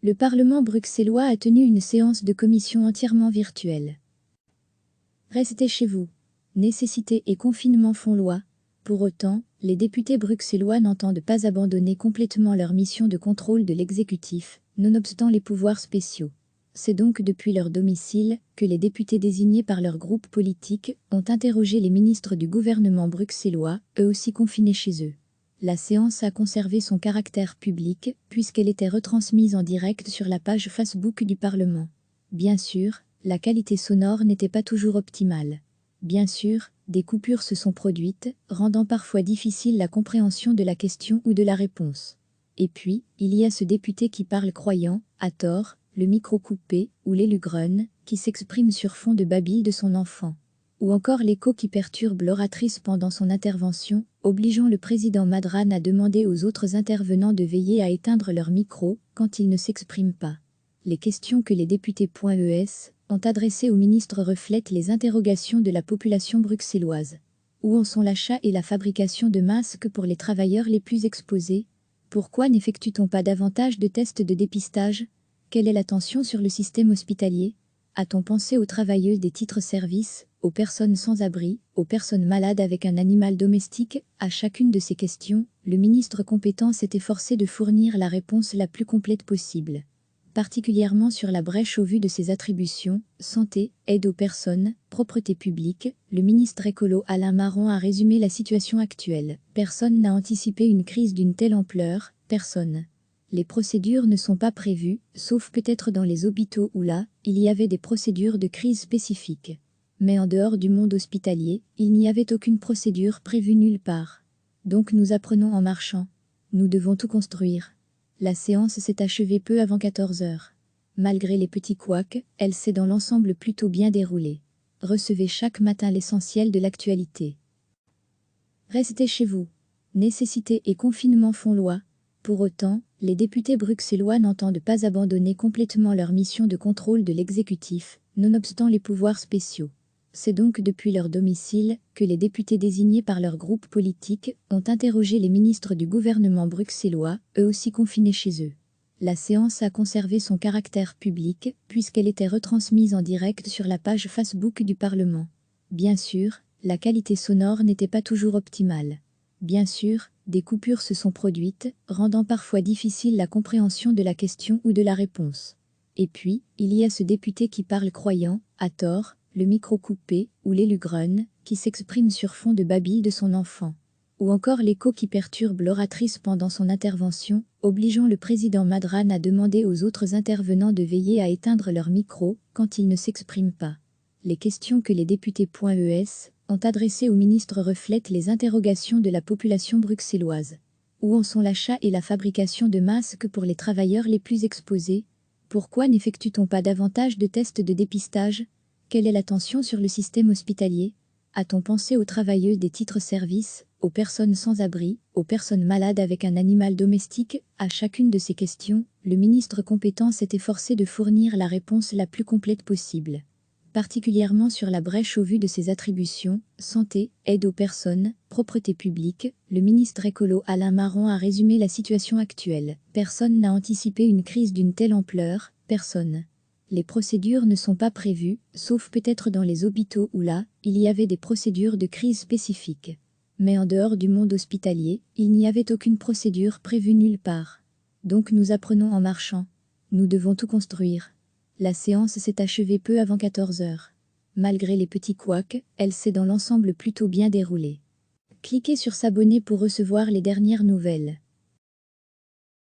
Le Parlement bruxellois a tenu une séance de commission entièrement virtuelle. Restez chez vous. Nécessité et confinement font loi. Pour autant, les députés bruxellois n'entendent pas abandonner complètement leur mission de contrôle de l'exécutif, nonobstant les pouvoirs spéciaux. C'est donc depuis leur domicile que les députés désignés par leur groupe politique ont interrogé les ministres du gouvernement bruxellois, eux aussi confinés chez eux. La séance a conservé son caractère public puisqu'elle était retransmise en direct sur la page Facebook du Parlement. Bien sûr, la qualité sonore n'était pas toujours optimale. Bien sûr, des coupures se sont produites, rendant parfois difficile la compréhension de la question ou de la réponse. Et puis, il y a ce député qui parle croyant, à tort, le micro coupé, ou l'élu grogne, qui s'exprime sur fond de babil de son enfant. Ou encore l'écho qui perturbe l'oratrice pendant son intervention, obligeant le président Madran à demander aux autres intervenants de veiller à éteindre leur micro quand ils ne s'expriment pas. Les questions que les députés.es ont adressées au ministre reflètent les interrogations de la population bruxelloise. Où en sont l'achat et la fabrication de masques pour les travailleurs les plus exposés? Pourquoi n'effectue-t-on pas davantage de tests de dépistage? Quelle est la tension sur le système hospitalier? A-t-on pensé aux travailleuses des titres-services, aux personnes sans abri, aux personnes malades avec un animal domestique? À chacune de ces questions, le ministre compétent s'est efforcé de fournir la réponse la plus complète possible. Particulièrement sur la brèche au vu de ses attributions, santé, aide aux personnes, propreté publique, le ministre écolo Alain Marron a résumé la situation actuelle. Personne n'a anticipé une crise d'une telle ampleur, personne. Les procédures ne sont pas prévues, sauf peut-être dans les hôpitaux où là, il y avait des procédures de crise spécifiques. Mais en dehors du monde hospitalier, il n'y avait aucune procédure prévue nulle part. Donc nous apprenons en marchant. Nous devons tout construire. La séance s'est achevée peu avant 14 heures. Malgré les petits couacs, elle s'est dans l'ensemble plutôt bien déroulée. Recevez chaque matin l'essentiel de l'actualité. Restez chez vous. Nécessité et confinement font loi. Pour autant, les députés bruxellois n'entendent pas abandonner complètement leur mission de contrôle de l'exécutif, nonobstant les pouvoirs spéciaux. C'est donc depuis leur domicile que les députés désignés par leur groupe politique ont interrogé les ministres du gouvernement bruxellois, eux aussi confinés chez eux. La séance a conservé son caractère public puisqu'elle était retransmise en direct sur la page Facebook du Parlement. Bien sûr, la qualité sonore n'était pas toujours optimale. Bien sûr, des coupures se sont produites, rendant parfois difficile la compréhension de la question ou de la réponse. Et puis, il y a ce député qui parle croyant, à tort, le micro coupé, ou l'élu grogne, qui s'exprime sur fond de babil de son enfant. Ou encore l'écho qui perturbe l'oratrice pendant son intervention, obligeant le président Madran à demander aux autres intervenants de veiller à éteindre leur micro quand ils ne s'expriment pas. Les questions que les députés.es ont adressées au ministre reflètent les interrogations de la population bruxelloise. Où en sont l'achat et la fabrication de masques pour les travailleurs les plus exposés? Pourquoi n'effectue-t-on pas davantage de tests de dépistage? Quelle est la tension sur le système hospitalier? A-t-on pensé aux travailleuses des titres-services, aux personnes sans abri, aux personnes malades avec un animal domestique? À chacune de ces questions, le ministre compétent s'est efforcé de fournir la réponse la plus complète possible. Particulièrement sur la brèche au vu de ses attributions, santé, aide aux personnes, propreté publique, le ministre écolo Alain Marron a résumé la situation actuelle. Personne n'a anticipé une crise d'une telle ampleur, personne. Les procédures ne sont pas prévues, sauf peut-être dans les hôpitaux où là, il y avait des procédures de crise spécifiques. Mais en dehors du monde hospitalier, il n'y avait aucune procédure prévue nulle part. Donc nous apprenons en marchant. Nous devons tout construire. La séance s'est achevée peu avant 14 heures. Malgré les petits couacs, elle s'est dans l'ensemble plutôt bien déroulée. Cliquez sur s'abonner pour recevoir les dernières nouvelles.